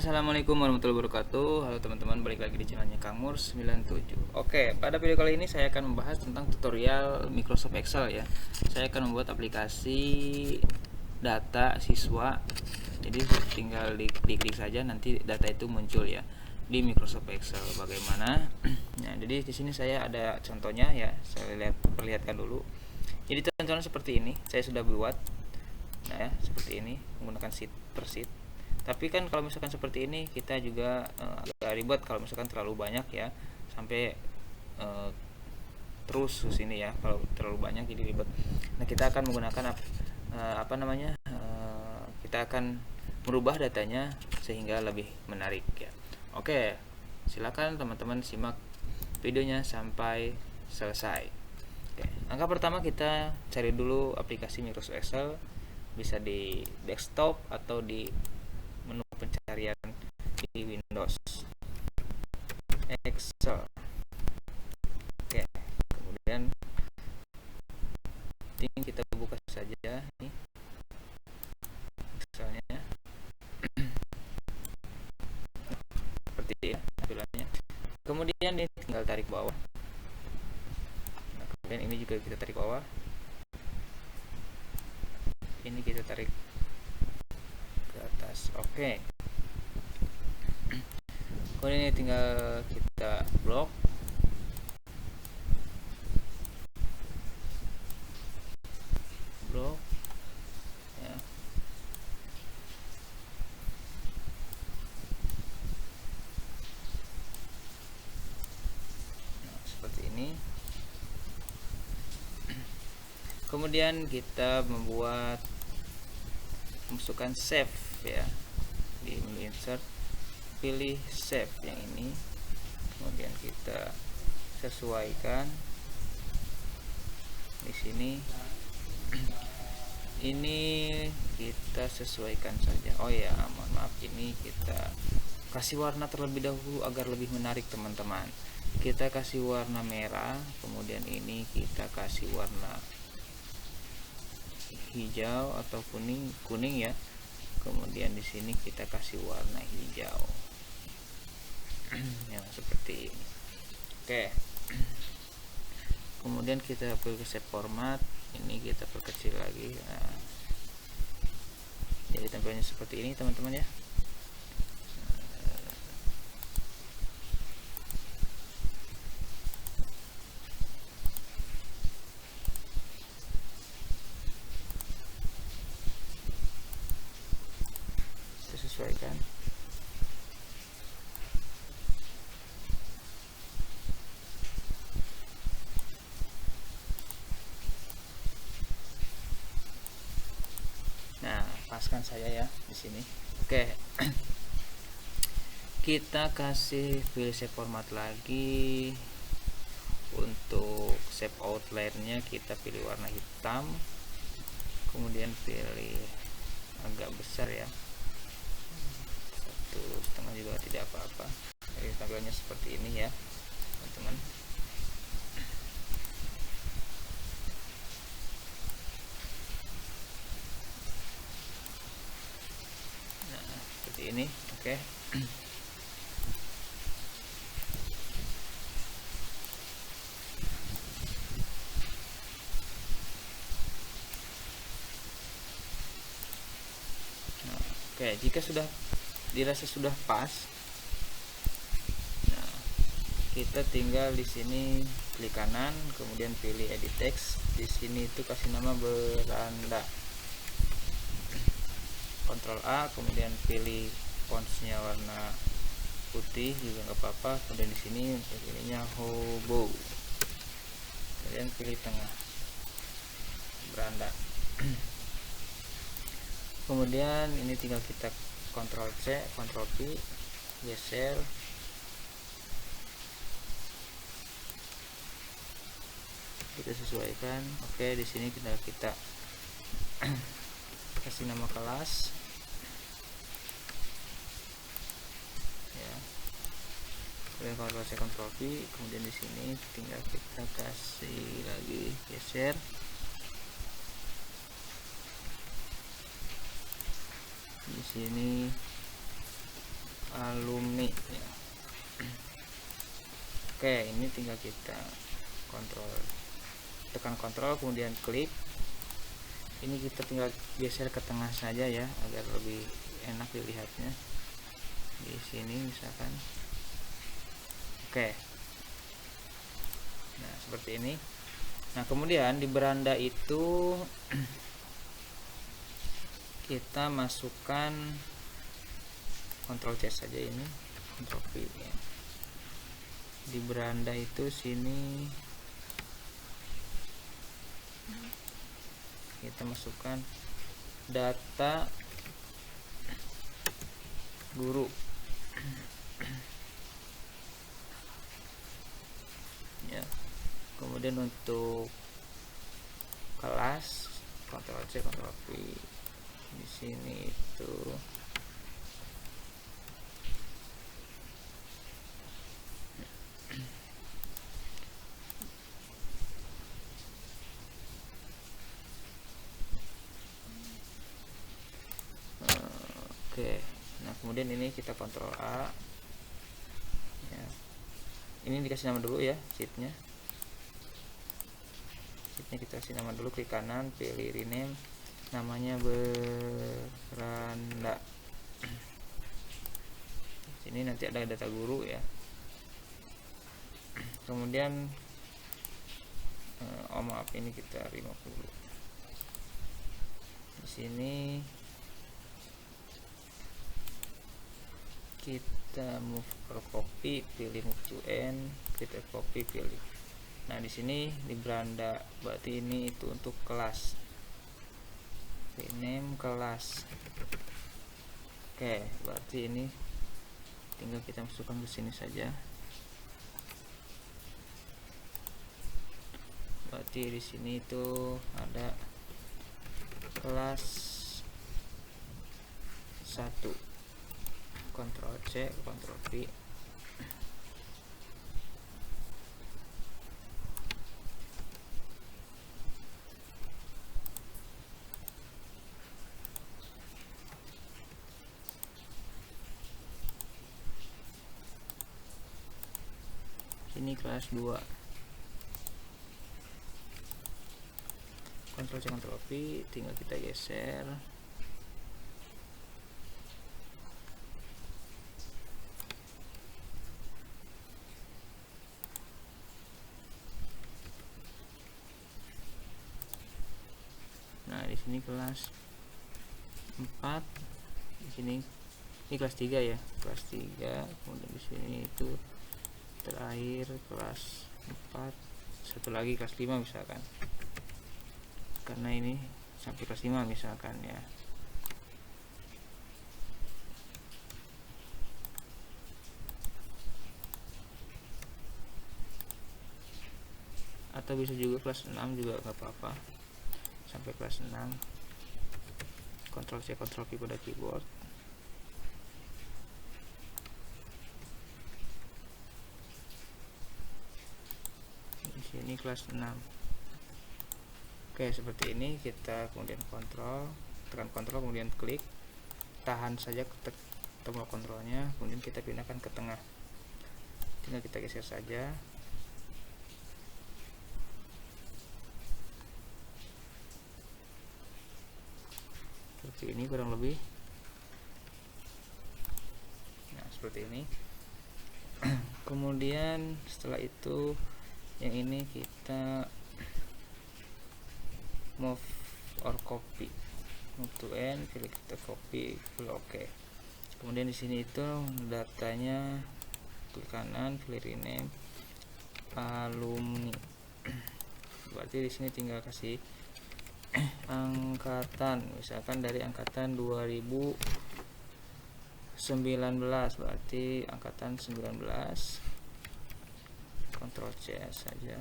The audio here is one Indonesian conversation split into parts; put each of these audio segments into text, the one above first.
Assalamualaikum warahmatullahi wabarakatuh. Halo teman-teman, balik lagi di channelnya Kang Mur 97. Oke, pada video kali ini saya akan membahas tentang tutorial Microsoft Excel ya. Saya akan membuat aplikasi data siswa. Jadi tinggal diklik saja, nanti data itu muncul ya di Microsoft Excel. Bagaimana? Nah, jadi di sini saya ada contohnya ya. Saya perlihatkan dulu. Jadi contohnya seperti ini. Saya sudah buat. Nah ya, seperti ini menggunakan sheet per sheet. Tapi kan kalau misalkan seperti ini kita juga agak ribet kalau misalkan terlalu banyak ya, sampai terus ke sini ya. Kalau terlalu banyak jadi ribet. Nah, kita akan menggunakan kita akan merubah datanya sehingga lebih menarik ya. Oke, silakan teman-teman simak videonya sampai selesai. Oke, langkah pertama kita cari dulu aplikasi Microsoft Excel, bisa di desktop atau di menu pencarian di Windows. Excel. Oke, kemudian kita buka saja nih Excelnya. Seperti ini tampilannya. Kemudian ini tinggal tarik bawah. Nah, kemudian ini juga kita tarik bawah. Ini kita tarik ke atas. Oke. Kemudian ini tinggal kita blok. Ya. Nah, seperti ini. Kemudian kita masukkan save ya, di menu insert pilih save yang ini, kemudian kita sesuaikan di sini. Ini kita sesuaikan saja. Oh ya, mohon maaf, ini kita kasih warna terlebih dahulu agar lebih menarik teman-teman. Kita kasih warna merah, kemudian ini kita kasih warna hijau atau kuning ya. Kemudian di sini kita kasih warna hijau. Yang seperti ini. Oke. Kemudian kita pilih save format, ini kita perkecil lagi. Nah, jadi tampilannya seperti ini teman-teman ya. Kita sesuaikan. Paskan saya ya di sini. Oke. Kita kasih pilih save format lagi. Untuk save outline-nya kita pilih warna hitam. Kemudian pilih agak besar ya. 1,5 juga tidak apa-apa. Jadi tampilannya seperti ini ya, teman-teman. Ini oke. Nah, oke, jika sudah dirasa sudah pas, nah, kita tinggal di sini klik kanan, kemudian pilih edit text. Di sini itu kasih nama beranda. Ctrl A, kemudian pilih fontsnya warna putih juga nggak apa-apa. Kemudian di sini untuk ininya hobo, kemudian pilih tengah beranda. Kemudian ini tinggal kita Ctrl C, Ctrl V, geser. Kita sesuaikan. Oke, di sini kita kasih nama kelas ya. Kemudian Ctrl C, Ctrl V, kemudian di sini tinggal kita kasih lagi geser. Di sini alumni ya. Oke, ini tinggal kita tekan kontrol kemudian klik. Ini kita tinggal geser ke tengah saja ya agar lebih enak dilihatnya. Di sini misalkan. Oke. Nah, seperti ini. Nah, kemudian di beranda itu kita masukkan Ctrl C saja ini, Ctrl V ya. Di beranda itu sini kita masukkan data guru ya. Kemudian untuk kelas Ctrl C Ctrl V. Di sini itu oke. Nah, kemudian ini kita Ctrl A ya. Ini dikasih nama dulu ya sheetnya kita kasih nama dulu, klik kanan, pilih rename, namanya beranda. Sini nanti ada data guru ya. Kemudian oh maaf, ini kita 50. Di sini kita move or copy, pilih move to end, kita copy, pilih. Nah, di sini di beranda berarti ini itu untuk kelas. Rename kelas. Oke, berarti ini tinggal kita masukkan ke sini saja. Berarti di sini itu ada kelas 1. Ctrl C, Ctrl V. Ini kelas 2. Ctrl C Ctrl V, tinggal kita geser. Nah, di sini kelas 4. Di sini ini kelas 3 ya, kelas 3. Kemudian di sini itu terakhir kelas 4, satu lagi kelas 5 misalkan, karena ini sampai kelas 5 misalkan ya. Atau bisa juga kelas 6 juga nggak apa-apa, sampai kelas 6. Ctrl C Ctrl V pada keyboard. Ini kelas 6. Oke, seperti ini. Kita kemudian tekan kontrol kemudian klik, tahan saja tombol kontrolnya, kemudian kita pindahkan ke tengah, tinggal kita geser saja. Seperti ini kurang lebih. Nah, seperti ini. Kemudian setelah itu yang ini kita move or copy, move to end, pilih kita copy, pilih OK. Kemudian di sini itu datanya, klik kanan, pilih rename alumni. Berarti di sini tinggal kasih angkatan, misalkan dari angkatan 2019, berarti angkatan 19. Ctrl C saja.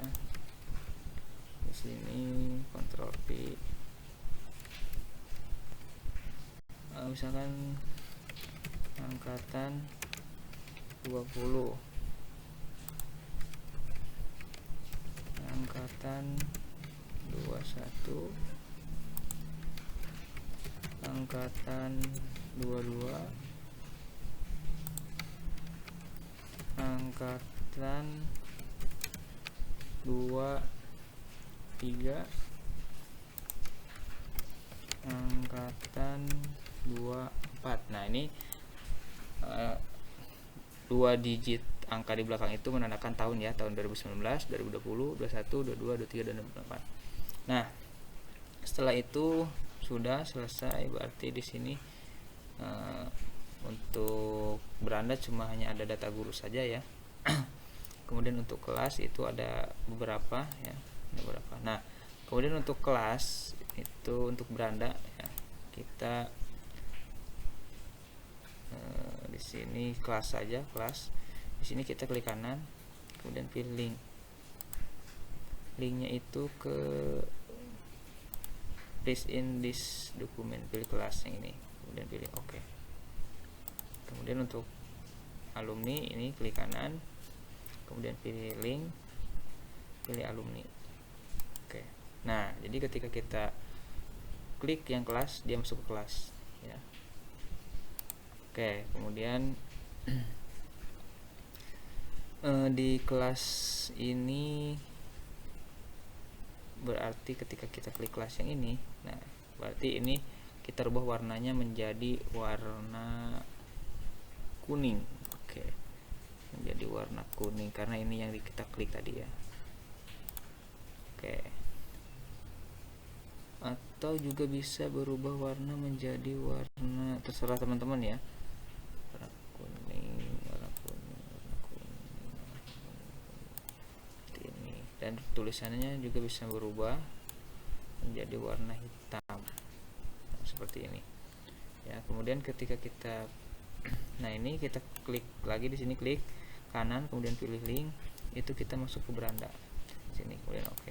Di sini Ctrl V. Misalkan angkatan 20, angkatan 21, angkatan 22, angkatan 23 angkatan 24. Nah, ini 2 digit angka di belakang itu menandakan tahun ya, tahun 2019, 2020, 21, 22, 23, dan 24. Nah, setelah itu sudah selesai, berarti di sini untuk beranda cuma hanya ada data guru saja ya. Kemudian untuk kelas itu ada beberapa ya, Nah, kemudian untuk kelas itu untuk beranda ya, kita di sini kelas saja, kelas. Di sini kita klik kanan, kemudian pilih link. Linknya itu ke paste in this document, pilih kelas yang ini, kemudian pilih OK. Kemudian untuk alumni ini klik kanan, kemudian pilih link, pilih alumni. Oke. Nah, jadi ketika kita klik yang kelas, dia masuk ke kelas ya. Oke, kemudian di kelas ini berarti ketika kita klik kelas yang ini, nah berarti ini kita rubah warnanya menjadi warna kuning. Oke, menjadi warna kuning karena ini yang kita klik tadi ya. Oke, atau juga bisa berubah warna menjadi warna, terserah teman-teman ya, warna kuning seperti ini. Dan tulisannya juga bisa berubah menjadi warna hitam, nah, seperti ini ya. Kemudian ketika kita nah ini kita klik lagi di sini, klik kanan, kemudian pilih link, itu kita masuk ke beranda sini, kemudian OK.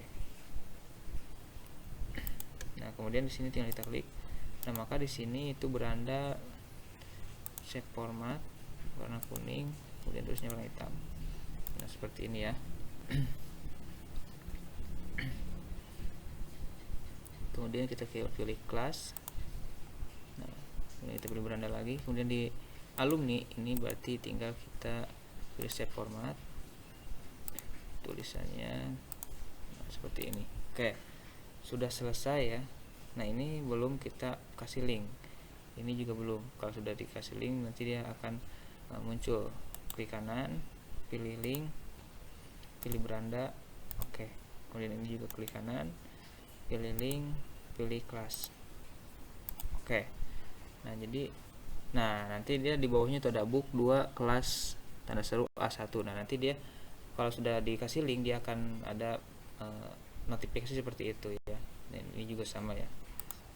Nah, kemudian di sini tinggal kita klik. Nah, maka di sini itu beranda shape format warna kuning, kemudian tulisnya warna hitam. Nah, seperti ini ya. Kemudian kita pilih kelas. Nah, kemudian kita pilih beranda lagi. Kemudian di alumni ini berarti tinggal kita pilih shape format, tulisannya seperti ini. Oke, sudah selesai ya. Nah, ini belum kita kasih link, ini juga belum. Kalau sudah dikasih link nanti dia akan muncul. Klik kanan, pilih link, pilih beranda, oke. Kemudian ini juga klik kanan, pilih link, pilih kelas, oke. Nah, jadi nanti dia di bawahnya itu ada book 2 kelas tanda seru A1. Nah, nanti dia kalau sudah dikasih link dia akan ada notifikasi seperti itu ya. Dan ini juga sama ya,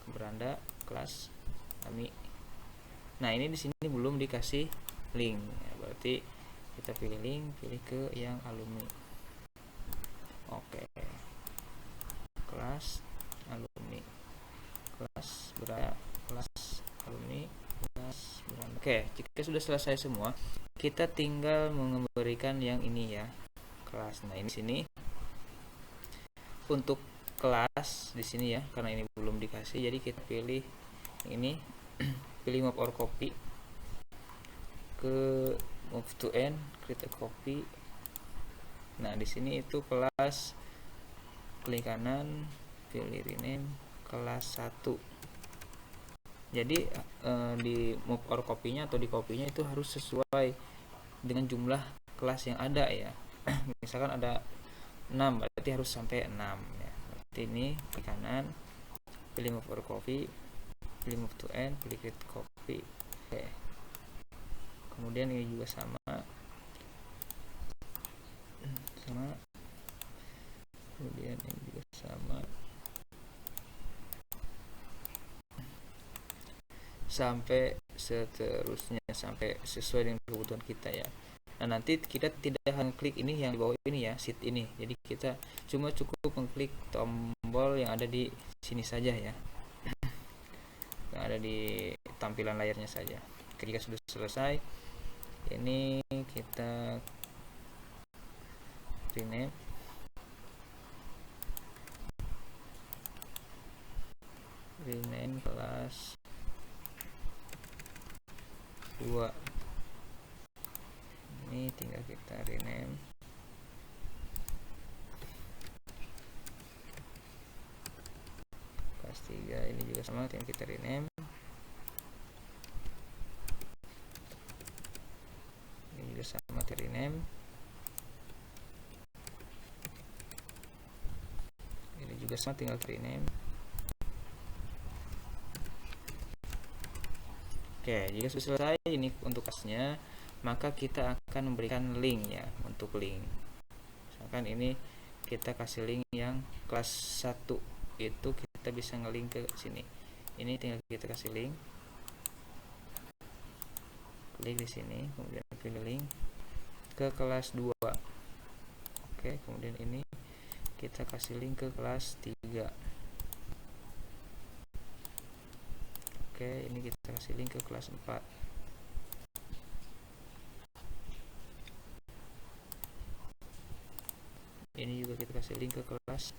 ke beranda kelas kami. Nah, ini di sini belum dikasih link ya, berarti kita pilih link, pilih ke yang alumni. Oke, kelas alumni, kelas beranda, kelas alumni, kelas beranda. Oke, jika sudah selesai semua, kita tinggal memberikan yang ini ya, kelas. Nah, ini sini untuk kelas di sini ya, karena ini belum dikasih, jadi kita pilih ini, pilih move or copy, ke move to end, create a copy. Nah, di sini itu kelas, klik kanan, pilih rename kelas 1. Jadi di move or copy-nya atau di copy-nya itu harus sesuai dengan jumlah kelas yang ada ya. Misalkan ada 6, berarti harus sampai 6 ya. Berarti ini klik kanan, pilih move or copy, pilih move to end, pilih create copy. Oke. Kemudian ini juga sama. Kemudian ini juga sama. Sampai seterusnya, sampai sesuai dengan kebutuhan kita ya. Nah, nanti kita tidak hanya klik ini yang di bawah ini ya, sheet ini. Jadi kita cuma cukup mengklik tombol yang ada di sini saja ya, yang ada di tampilan layarnya saja. Ketika sudah selesai, ini kita rename kelas 2. ini tinggal kita rename. Kelas 3 ini juga sama, tinggal kita rename. Ini juga sama, kita rename. Ini juga sama, tinggal rename. Oke, jika sudah selesai ini untuk kelasnya, maka kita akan memberikan link ya untuk link. Misalkan ini kita kasih link yang kelas 1, itu kita bisa ngelink ke sini. Ini tinggal kita kasih link, klik di sini, kemudian pilih link ke kelas 2. Oke, kemudian ini kita kasih link ke kelas 3. Oke, ini kita kasih link ke kelas 4. Ini juga kita kasih link ke kelas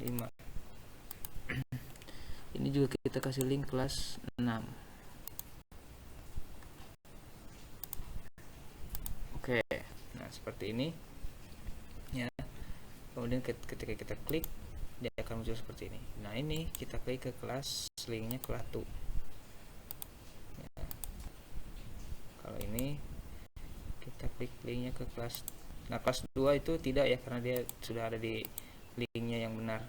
5. Ini juga kita kasih link kelas 6. Oke, nah seperti ini ya. Kemudian ketika kita klik, dia akan muncul seperti ini. Nah, ini kita klik ke kelas, linknya kelas 1 ya. Kalau ini kita klik linknya ke kelas, nah kelas 2 itu tidak ya, karena dia sudah ada di linknya yang benar,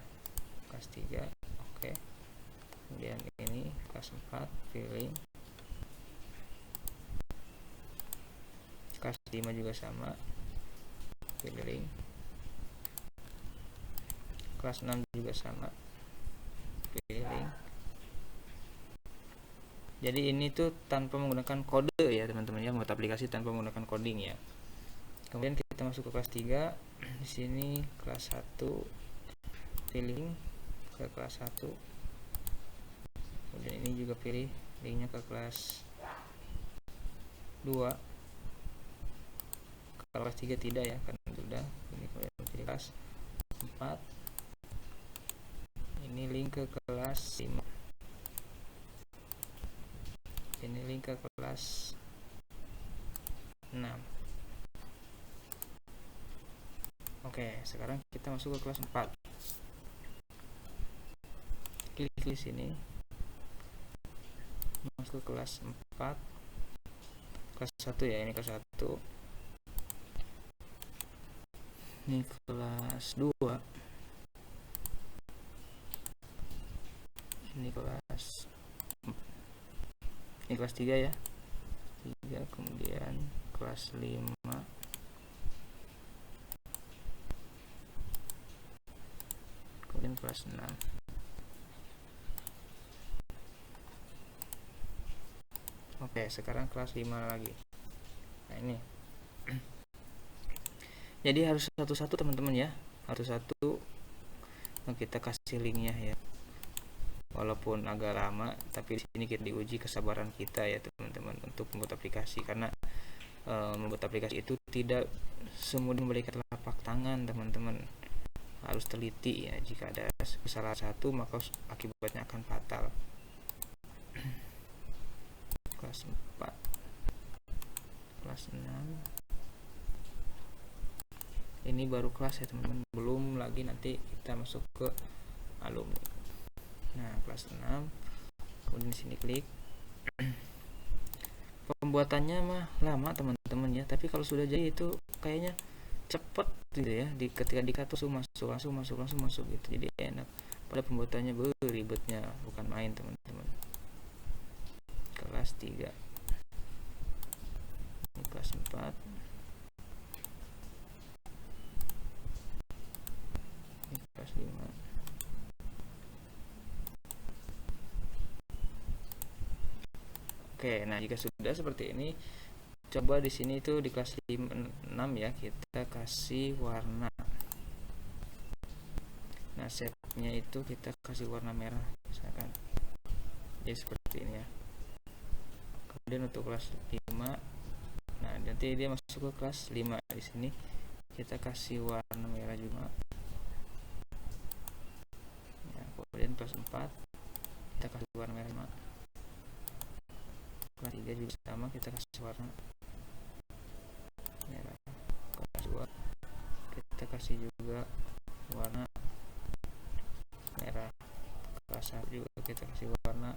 kelas 3. Oke, kemudian ini kelas 4, pilih. Kelas 5 juga sama, pilih link. Kelas 6 juga sama, pilih link. Jadi ini tuh tanpa menggunakan kode ya teman-teman ya, membuat aplikasi tanpa menggunakan coding ya. Kemudian kita masuk ke kelas 3. Di sini kelas 1, pilih link ke kelas 1. Kemudian ini juga pilih linknya ke kelas 2. Kalau kelas 3 tidak ya, karena sudah. Ini kemudian pilih kelas 4. Ini link ke kelas 5. Ini link ke kelas 6. Oke, sekarang kita masuk ke kelas 4. Klik di sini. Masuk ke kelas 4. Kelas 1 ya, ini kelas 1. Ini kelas 2. Ini kelas 3 ya. 3, kemudian kelas 5. Kemudian kelas 6. Oke, sekarang kelas 5 lagi. Nah, ini. Jadi harus satu-satu teman-teman ya. Harus satu kita kasih linknya ya. Walaupun agak lama, tapi di sini kita diuji kesabaran kita ya teman-teman untuk membuat aplikasi, karena membuat aplikasi itu tidak semudah memberikan telapak tangan teman-teman. Harus teliti ya, jika ada kesalahan satu maka akibatnya akan fatal. Kelas 4, kelas 6. Ini baru kelas ya teman-teman, belum lagi nanti kita masuk ke alumni. Nah, kelas 6. Kemudian di sini klik. Pembuatannya mah lama teman-teman ya, tapi kalau sudah jadi itu kayaknya cepet gitu ya. Ketika dikat langsung masuk gitu. Jadi enak. Pada pembuatannya beribetnya bukan main teman-teman. Kelas 3. Ini kelas 4. Ini kelas 5. Oke, nah jika sudah seperti ini, coba di sini itu di kelas 6 ya, kita kasih warna. Nah, shape-nya itu kita kasih warna merah misalkan. Jadi seperti ini ya. Kemudian untuk kelas 5, nah nanti dia masuk ke kelas 5. Di sini kita kasih warna merah juga. Nah, kemudian kelas 4 kita kasih warna merah. Kelas 3 juga sama, kita kasih warna merah. Kelas 2 kita kasih juga warna merah. Kelas 1 juga kita kasih warna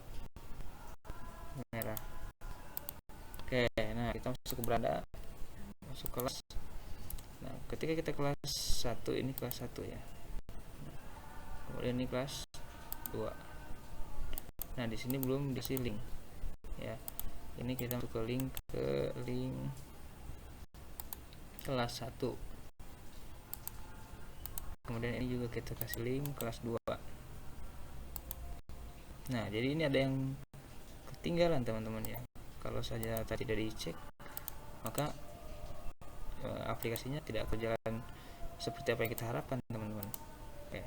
merah. Oke, nah kita masuk ke beranda, masuk kelas. Nah, ketika kita kelas 1, ini kelas 1 ya. Kemudian ini kelas 2. Nah, di sini belum dikasih link ya. Ini kita masuk ke link kelas 1. Kemudian ini juga kita kasih link kelas 2. Nah, jadi ini ada yang ketinggalan teman-teman ya. Kalau saja tadi tidak dicek, maka aplikasinya tidak berjalan seperti apa yang kita harapkan teman-teman. Oke.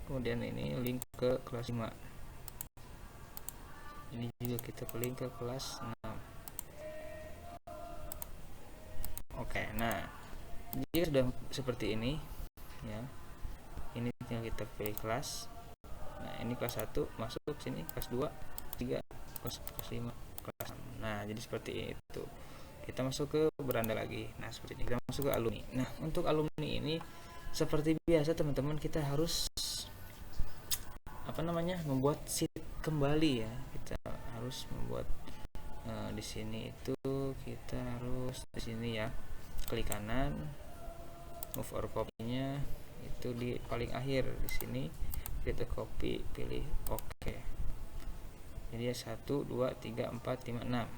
Kemudian ini link ke kelas 5. Ini juga kita ke link ke kelas 6. Oke, nah jika sudah seperti ini ya, ini tinggal kita pilih kelas. Nah, ini kelas 1 masuk sini, kelas 2, 3, kelas 5, kelas 6. Nah, jadi seperti itu. Kita masuk ke beranda lagi. Nah, seperti ini. Kita masuk ke alumni. Nah, untuk alumni ini seperti biasa teman-teman, kita harus membuat sheet kembali ya. Kita harus membuat di sini itu kita harus di sini ya. Klik kanan, move or copy-nya itu di paling akhir di sini. Kita copy, pilih oke. Jadi 1 2 3 4 5 6.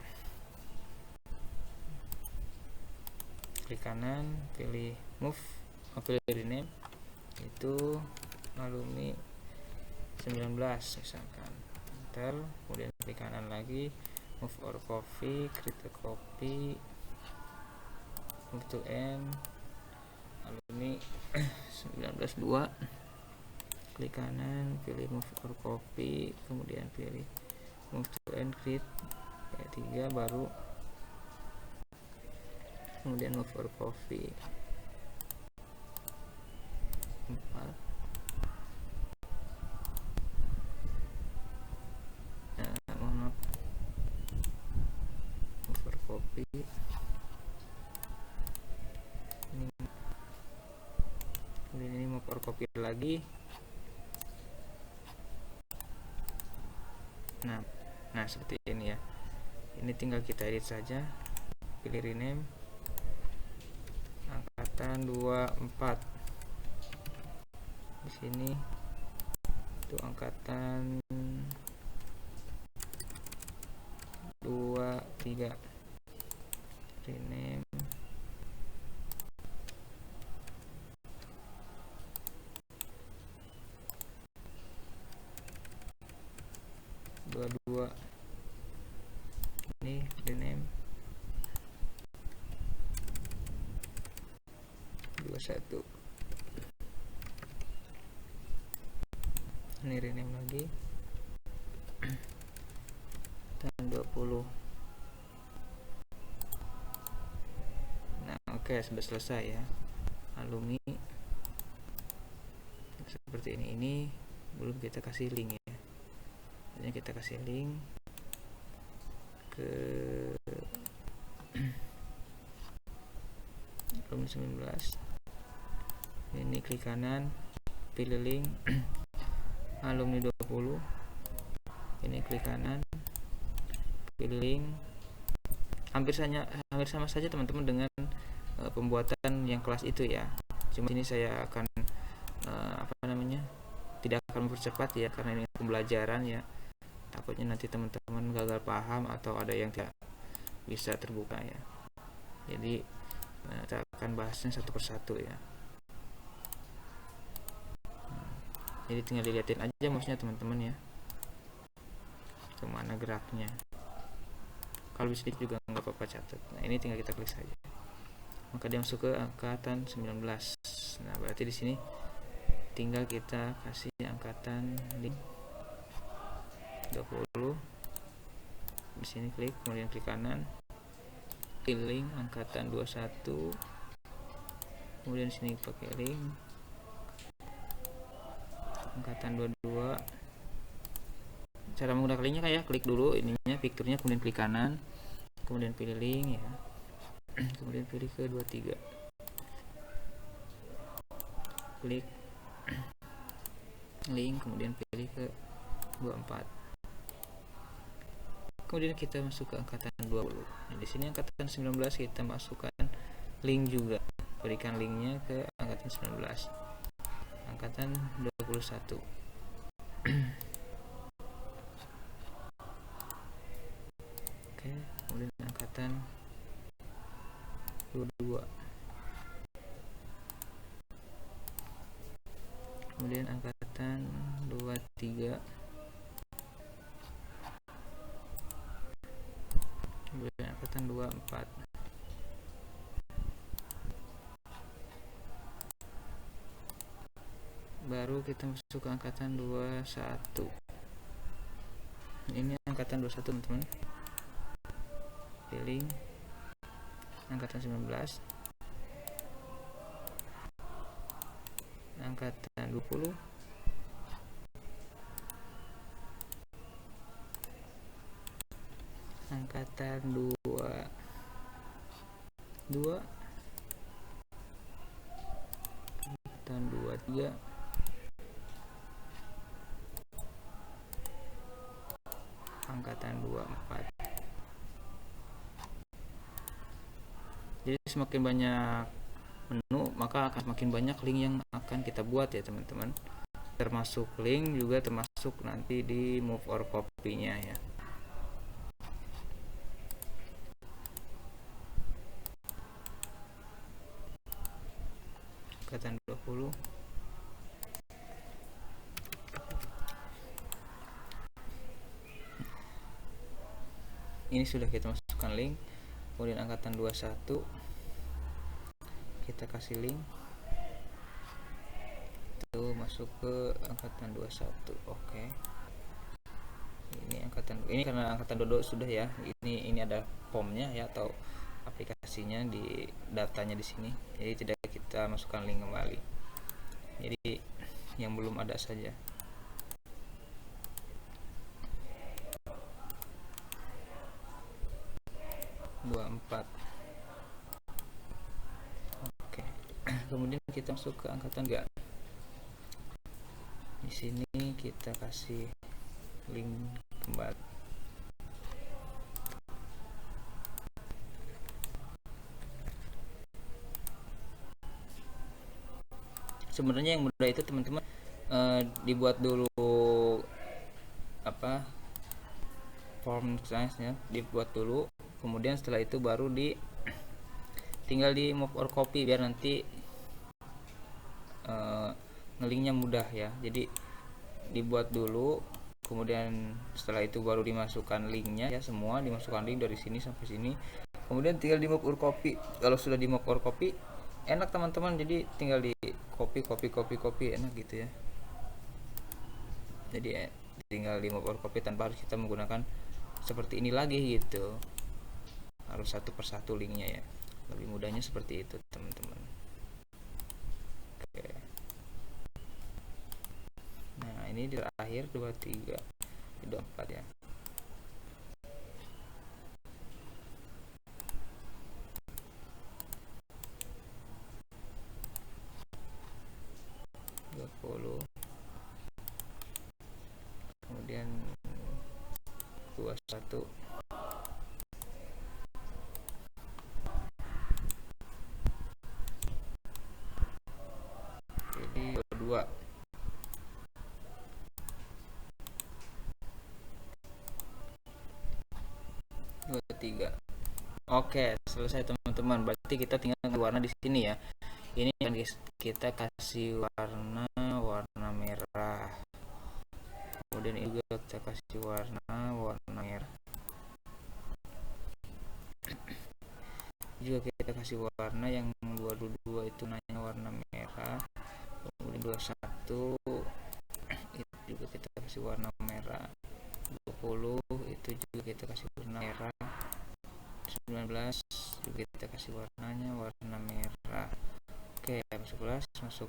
Klik kanan, pilih move, pilih rename itu alumni 19 misalkan. Enter, kemudian klik kanan lagi, move or copy, create a copy, move to end alumni 19.2. Klik kanan, pilih move or copy, kemudian pilih move to end, create 3, baru kemudian move or copy 4. Mohon maaf, move or copy ini, kemudian ini move or copy lagi. Nah seperti ini ya. Ini tinggal kita edit saja, pilih rename angkatan 24. Di sini itu angkatan 23. Rename dua. Ini rename 21. Ini rename lagi dan 20. Nah, oke, sudah selesai ya. Alumni seperti ini belum kita kasih link ya. Hanya kita kasih link ke alumni 19. Ini klik kanan, pilih link alumni 20. Ini klik kanan, pilih link. Hampir sama saja teman-teman dengan pembuatan yang kelas itu ya. Cuma ini saya akan tidak akan mempercepat ya, karena ini pembelajaran ya. Takutnya nanti teman-teman gagal paham atau ada yang tidak bisa terbuka ya. Jadi kita akan bahasnya satu persatu ya. Jadi tinggal dilihatin aja mouse-nya teman-teman ya, kemana geraknya. Kalau bisa juga nggak apa-apa, catat. Nah, ini tinggal kita klik saja, maka dia masuk ke angkatan 19. Nah, berarti di sini tinggal kita kasih angkatan 20. Di sini klik, kemudian klik kanan, pilih angkatan 21. Kemudian di sini pakai link angkatan 22. Cara menggunakan linknya kayak klik dulu ininya fiturnya, kemudian klik kanan, kemudian pilih link ya. Kemudian pilih ke 23, klik link, kemudian pilih ke 24, kemudian kita masuk ke angkatan 20. Nah, di sini angkatan 19 kita masukkan link juga, berikan linknya ke angkatan 19, angkatan 21. Oke, kemudian angkatan 22, kemudian angkatan 23, kemudian angkatan 24, baru kita masuk ke angkatan 21. Ini angkatan 21 teman-teman, pilih angkatan 19, angkatan 20, angkatan 22, angkatan 23, angkatan 24. Jadi semakin banyak menu, maka akan semakin banyak link yang akan kita buat ya teman-teman. Termasuk link juga termasuk nanti di move or copy-nya ya. Angkatan 20. Ini sudah kita masukkan link. Kemudian angkatan 21 kita kasih link. Itu masuk ke angkatan 21. Oke. Ini karena angkatan 22 sudah ya. Ini ada formnya ya, atau aplikasinya di datanya di sini. Jadi tidak kita masukkan link kembali. Jadi yang belum ada saja. Oke. Kemudian kita masuk ke angkatan 3. Di sini kita kasih link kembali. Sebenarnya yang mudah itu teman-teman dibuat dulu form size-nya, dibuat dulu, kemudian setelah itu baru tinggal di move or copy biar nanti ngelinknya mudah ya. Jadi dibuat dulu, kemudian setelah itu baru dimasukkan linknya ya, semua dimasukkan link dari sini sampai sini, kemudian tinggal di move or copy. Kalau sudah di move or copy enak teman-teman, jadi tinggal di copy enak gitu ya. Jadi tinggal di move or copy tanpa harus kita menggunakan seperti ini lagi gitu, harus satu persatu linknya ya. Lebih mudahnya seperti itu teman-teman. Oke. Nah ini di akhir 23, 24 ya. Kemudian 21, jadi 22, 23. Oke, selesai teman-teman. Berarti kita tinggal warna di sini ya. Ini yang kita kasih warna merah. Kemudian ini juga kita kasih warna merah. Juga kita kasih warna yang 22 itu nanya warna merah. Kemudian 21 itu juga kita kasih warna merah. 20 itu juga kita kasih warna merah. 19 juga kita kasih warnanya warna merah. Oke, 11 masuk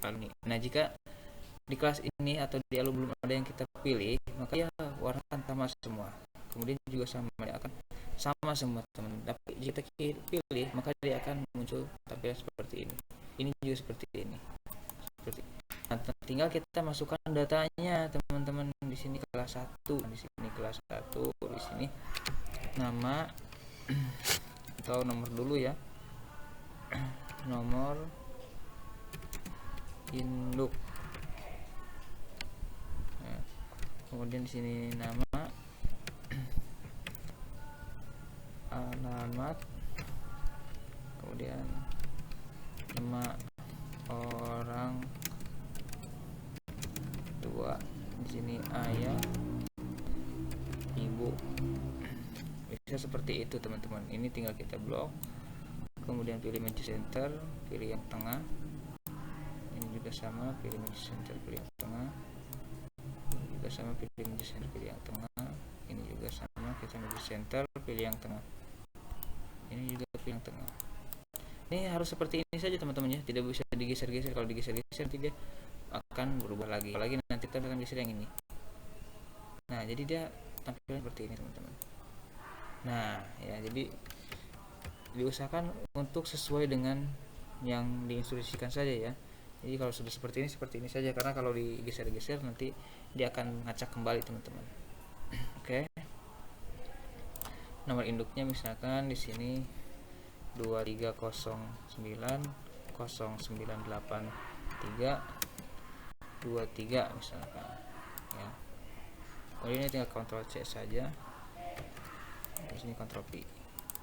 ini. Nah, jika di kelas ini atau di alur belum ada yang kita pilih, maka ya warna akan sama semua. Kemudian juga sama, dia akan sama semua teman. Tapi jika kita pilih, maka dia akan muncul tampilan seperti ini. Ini juga seperti ini. Nah, tinggal kita masukkan datanya teman-teman. Di sini kelas 1, di sini kelas 1, di sini nama atau nomor dulu ya. Nomor induk. Nah, kemudian di sini nama, alamat, kemudian nama orang tua, di sini ayah, ibu. Bisa seperti itu teman-teman. Ini tinggal kita blok, kemudian pilih media center, pilih yang tengah. Ini juga sama, pilih media center, pilih yang tengah. Ini juga sama, pilih media center, pilih yang tengah. Ini juga sama, kita media center, pilih yang tengah. Ini juga pilih yang tengah. Ini harus seperti ini saja teman-teman ya, tidak bisa digeser-geser. Kalau digeser-geser nanti dia akan berubah lagi. Apalagi nanti kita akan geser yang ini. Nah, jadi dia tampilan seperti ini teman-teman. Nah, ya, jadi diusahakan untuk sesuai dengan yang diinstruksikan saja ya. Jadi kalau sudah seperti ini saja, karena kalau digeser-geser nanti dia akan ngacak kembali teman-teman. Oke. Nomor induknya misalkan di sini 23090983 23 misalkan ya. Kemudian ini tinggal Ctrl C saja. Di sini Ctrl V.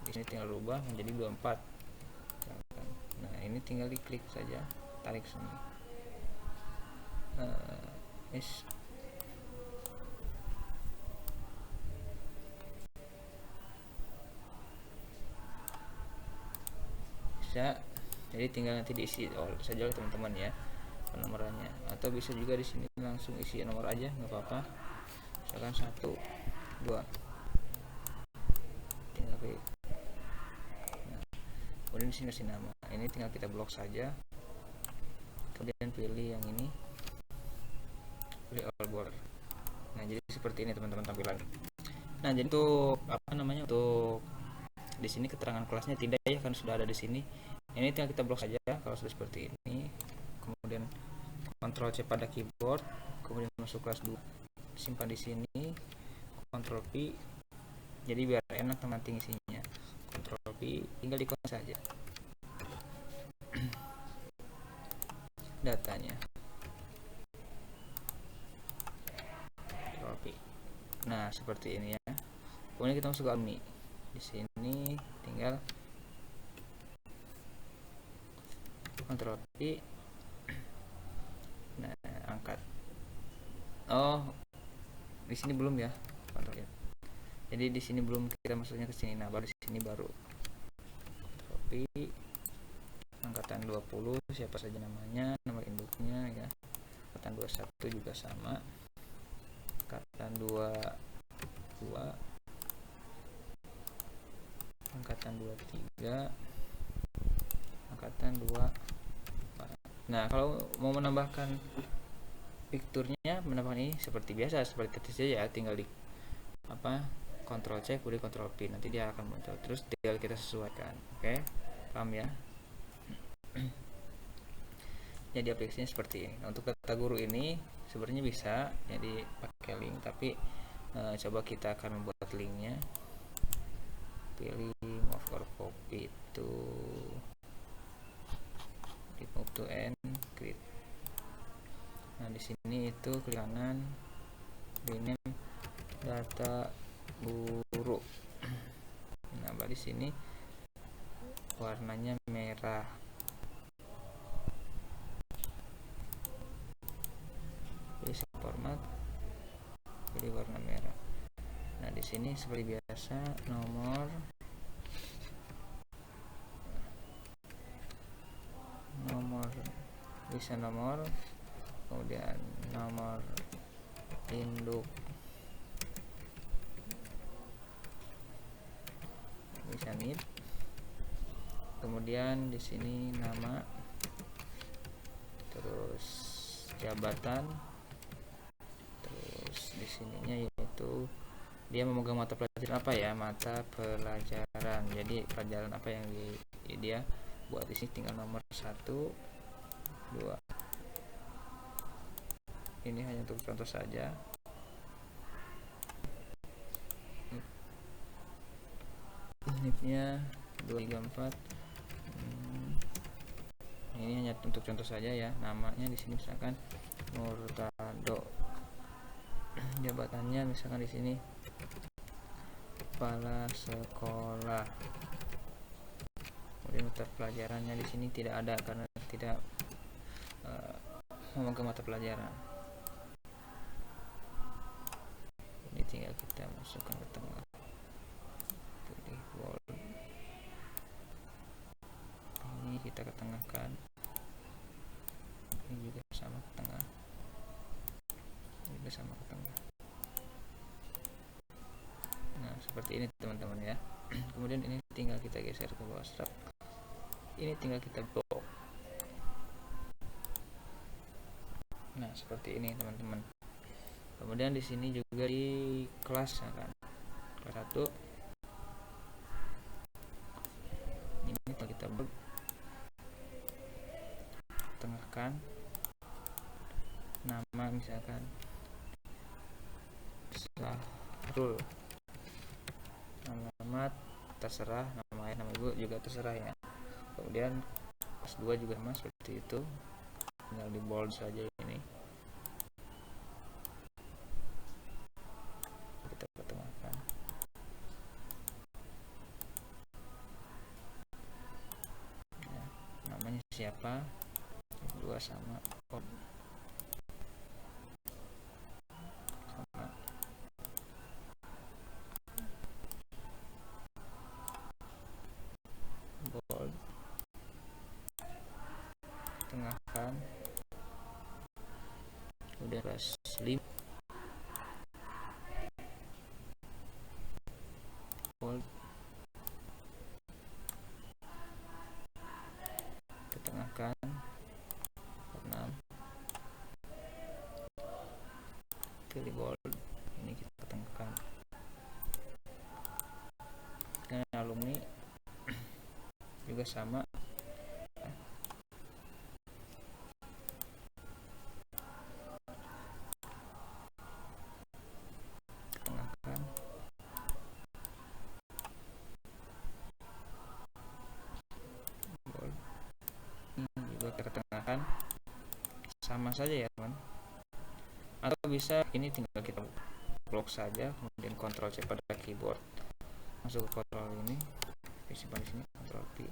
Di sini tinggal rubah menjadi 24. Nah, ini tinggal diklik saja, tarik sini. Bisa. Jadi tinggal nanti diisi saja teman-teman ya penomorannya, atau bisa juga di sini langsung isi nomor aja, nggak apa-apa. Misalkan 1, 2, tinggal pilih. Nah, kemudian di sini kasih nama. Ini tinggal kita blok saja. Kemudian pilih yang ini, pilih all border. Nah, jadi seperti ini teman-teman tampilan. Nah, jadi untuk untuk di sini keterangan kelasnya tidak ya, kan sudah ada di sini. Ini tinggal kita blok saja kalau sudah seperti ini. Kemudian Ctrl C pada keyboard, kemudian masuk kelas 2, simpan di sini, Ctrl V. Jadi biar enak nanti isinya. Ctrl V, tinggal dikoneksi saja datanya. Ctrl V. Nah, seperti ini ya. Kemudian kita masuk ke alumni. Di sini tinggal Ctrl V. Nah, angkat. Oh, di sini belum ya. Jadi di sini belum, kita masuknya ke sini. Nah, baru di sini baru. Ctrl V. Angkatan 20, siapa saja namanya, nomor induknya ya. Angkatan 21 juga sama. Angkatan 22. Angkatan 23. Angkatan 2. Nah, kalau mau menambahkan fiturnya, menambahkan ini seperti biasa, seperti tadi saja ya, tinggal di Ctrl C, kemudian Ctrl V, nanti dia akan muncul. Terus tinggal kita sesuaikan. Oke, paham ya? Jadi aplikasinya seperti ini. Nah, untuk kata guru ini sebenarnya bisa jadi pakai link, tapi coba kita akan membuat linknya. Pilih move or copy to move to end, create. Nah, di sini itu klik kanan, rename data guru. Nah, di sini warnanya merah. Pilih format, pilih warna merah. Nah, di sini seperti biasa nomor bisa nomor, kemudian nomor induk bisa NIP, kemudian di sini nama, terus jabatan. Terus di sininya yaitu dia memegang mata pelajaran apa ya, mata pelajaran. Jadi pelajaran apa yang dia buat di sini, tinggal nomor 1, 2. Ini hanya untuk contoh saja. Nipnya 234. Ini hanya untuk contoh saja ya. Namanya di sini misalkan Murtado. Jabatannya misalkan di sini kepala sekolah. Kemudian mata pelajarannya di sini tidak ada karena tidak memegang mata pelajaran. Ini tinggal kita masukkan ke tengah. Pilih bold. Ini kita ketengahkan. Ini juga sama ke tengah. Ini juga sama ke tengah. Nah, seperti ini teman-teman ya. Kemudian ini tinggal kita geser ke bawah strap. Ini tinggal kita blok. Nah, seperti ini teman-teman. Kemudian di sini juga di kelas ya kan. Kelas 1. Ini kita blok. Tengahkan. Nama misalkan Sahrul. Alamat terserah, nama ayah, nama ibu juga terserah ya. Kemudian kelas 2 juga sama seperti itu, tinggal di bold saja ini. Kita ketengahkan. Ya, namanya siapa? 2 sama bold, tengahkan. Udah kelas 5 bold, ketengahkan. 6 pilih bold, ini kita ketengahkan. Dan alumni juga sama, tengahkan. Bold, ini juga kita tengahkan. Sama saja ya teman. Atau bisa ini tinggal kita blok saja, kemudian Ctrl C pada keyboard, masuk ke kontrol ini, simpan di sini, Ctrl P.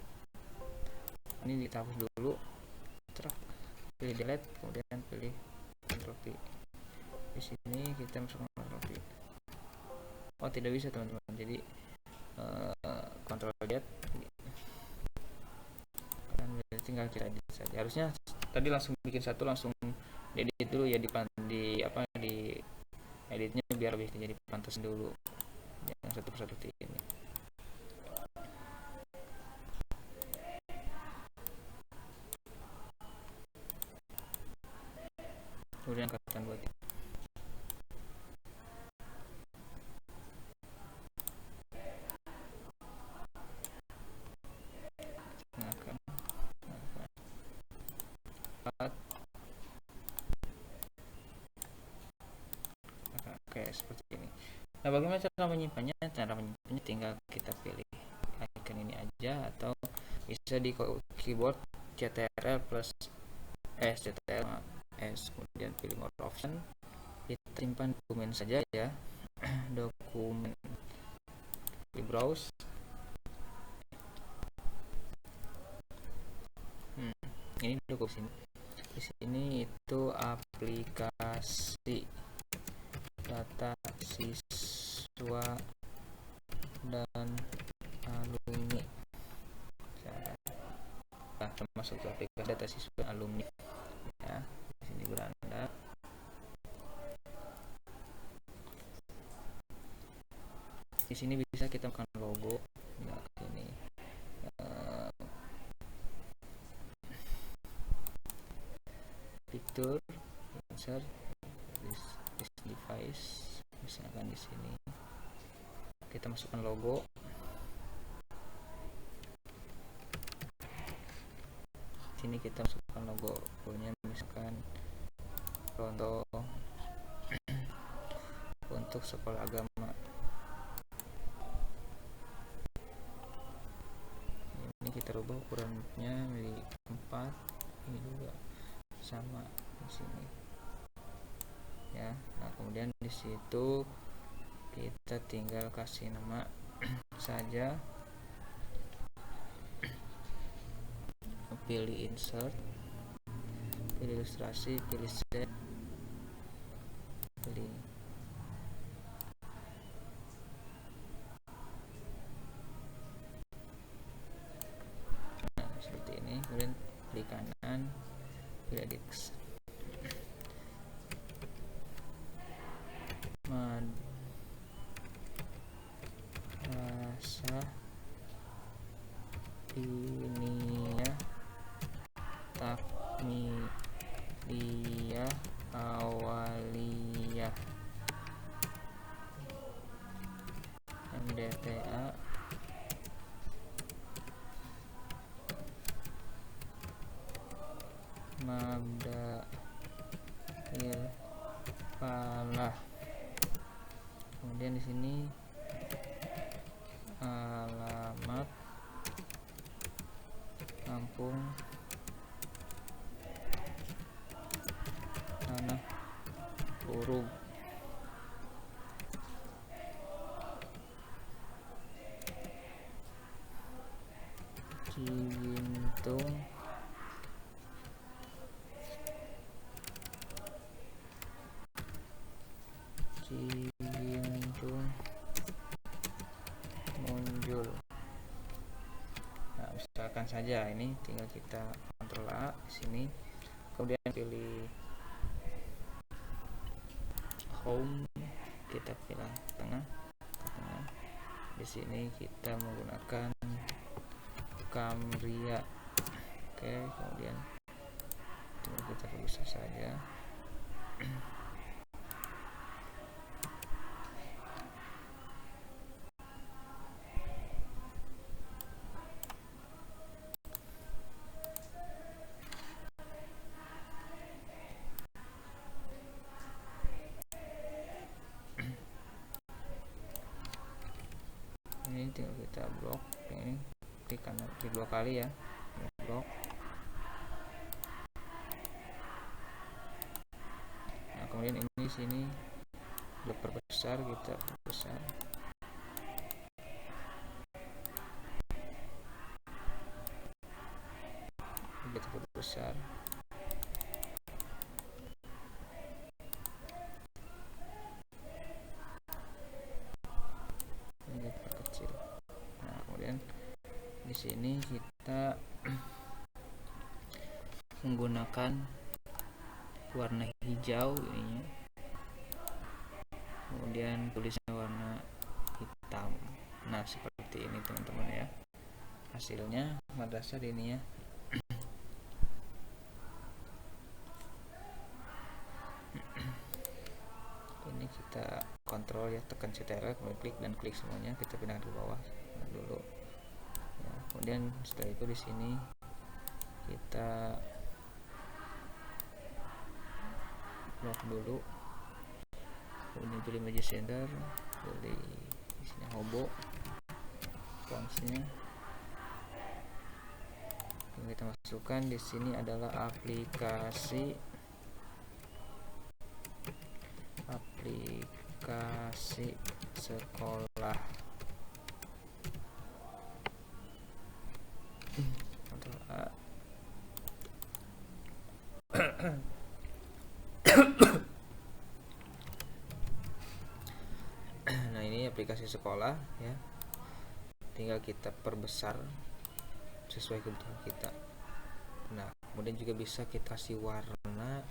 Ini dihapus dulu, pilih delete, kemudian pilih Ctrl P. Di sini kita masukkan Ctrl P. Oh, tidak bisa teman-teman. Jadi Ctrl Z, dan tinggal kita edit saja. Harusnya tadi langsung bikin satu, langsung edit dulu ya, di editnya biar lebih jadi pantas dulu, jangan satu persatu ini. Kemudian angkatan 23. Oke, seperti ini. Nah, bagaimana cara menyimpannya? Cara menyimpannya tinggal kita pilih icon ini aja, atau bisa di keyboard Ctrl plus S, Ctrl S, kemudian pilih more option, kita simpan dokumen saja ya. Dokumen, di browse. Ini dokumen di sini itu aplikasi data siswa dan alumni. Nah, termasuk aplikasi data siswa dan alumni ya. Di sini beranda. Di sini bisa kita makan logo. Nah, ini fitur insert this device, misalkan di sini kita masukkan logo. Sini kita masukkan logonya, misalkan contoh untuk sekolah agama. Ini kita rubah ukurannya menjadi 4, ini juga sama di sini ya. Nah, kemudian di situ kita tinggal kasih nama saja, pilih insert, pilih ilustrasi, pilih set, pilih seperti ini, kemudian klik kanan, pilih edit madrasah diniyah takmiliyah awaliyah MDTA Mabdail Falah. Kemudian di sini alamat Kampung Tanah Burung. Cigintung muncul. Nah, misalkan saja ini tinggal kita Ctrl A di sini, kemudian pilih home, kita pilih tengah. Di sini kita menggunakan Camria. Oke, kemudian kita bisa saja. Ini tinggal kita blok, ini klik kanan, klik 2 kali ya, blok. Nah, kemudian ini sini diperbesar, kita perbesar. Kita perbesar. Nah, kemudian di sini kita menggunakan warna hijau ininya, kemudian tulisnya warna hitam. Nah, seperti ini teman-teman ya, hasilnya madrasah diniyah. Ini kita kontrol ya, tekan Ctrl, kemudian klik dan klik semuanya, kita pindahkan ke bawah dulu ya. Kemudian setelah itu di sini kita blok dulu, kemudian pilih media center, pilih di sini hobo, fontsnya yang kita masukkan di sini adalah aplikasi sekolah. Ctrl A. Nah, ini aplikasi sekolah ya, tinggal kita perbesar sesuai kebutuhan kita. Nah, kemudian juga bisa kita kasih warna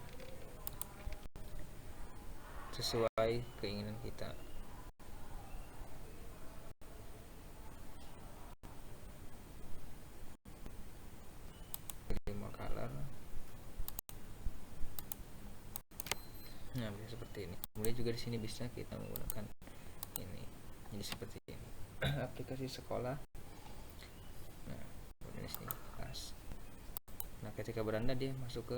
sesuai keinginan kita. Pilih more color. Nah, bisa seperti ini. Kemudian juga di sini bisa kita menggunakan ini. Jadi seperti ini. Aplikasi sekolah. Nah, kemudian di sini kelas. Nah, ketika beranda dia masuk ke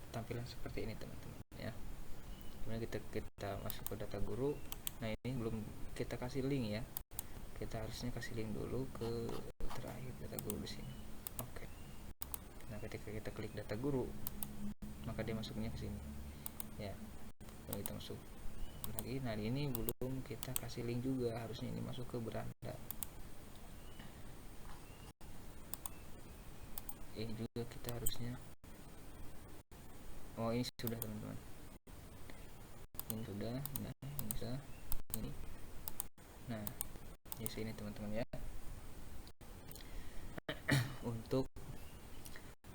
tampilan seperti ini, teman-teman ya. Kemudian kita masuk ke data guru. Nah, ini belum kita kasih link ya. Kita harusnya kasih link dulu ke terakhir data guru di sini. Oke. Nah, ketika kita klik data guru, maka dia masuknya ke sini. Ya. Kalau kita masuk lagi, nah ini belum kita kasih link juga, harusnya ini masuk ke beranda. Ini juga kita harusnya, oh ini sudah teman-teman, ini sudah. Nah ini bisa ini, nah di sini teman-teman ya. Untuk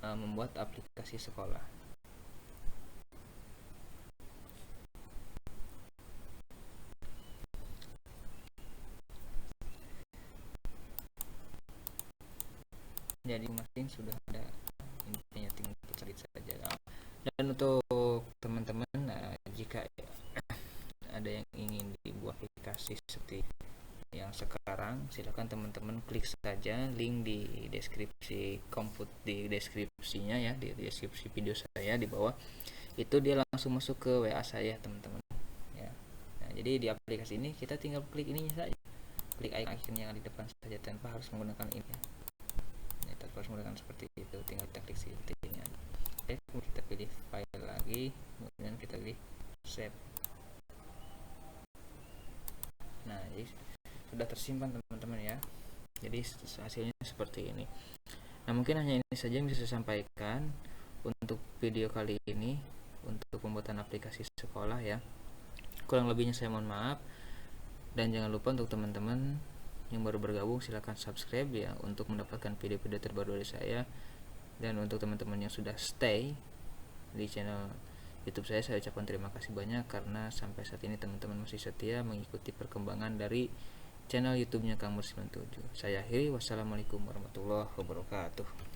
membuat aplikasi sekolah. Jadi masing sudah ada, intinya tinggal cari saja. Dan untuk teman-teman, jika ada yang ingin dibuat aplikasi seperti yang sekarang, silakan teman-teman klik saja link di deskripsi di deskripsinya ya, di deskripsi video saya di bawah itu, dia langsung masuk ke WA saya teman-teman ya. Nah, jadi di aplikasi ini kita tinggal klik ininya saja, klik icon yang di depan saja tanpa harus menggunakan ini ya. Nah, tanpa harus menggunakan seperti itu, tinggal kita klik seperti ini aja. Oke, kemudian kita pilih file lagi, kemudian kita pilih save. Nah, jadi sudah tersimpan teman-teman ya. Jadi hasilnya seperti ini. Nah, mungkin hanya ini saja yang bisa saya sampaikan untuk video kali ini untuk pembuatan aplikasi sekolah ya. Kurang lebihnya saya mohon maaf. Dan jangan lupa untuk teman-teman yang baru bergabung, silahkan subscribe ya untuk mendapatkan video-video terbaru dari saya. Dan untuk teman-teman yang sudah stay di channel YouTube saya ucapkan terima kasih banyak karena sampai saat ini teman-teman masih setia mengikuti perkembangan dari channel YouTube-nya Kang Mur 97. Saya akhiri, wassalamualaikum warahmatullahi wabarakatuh.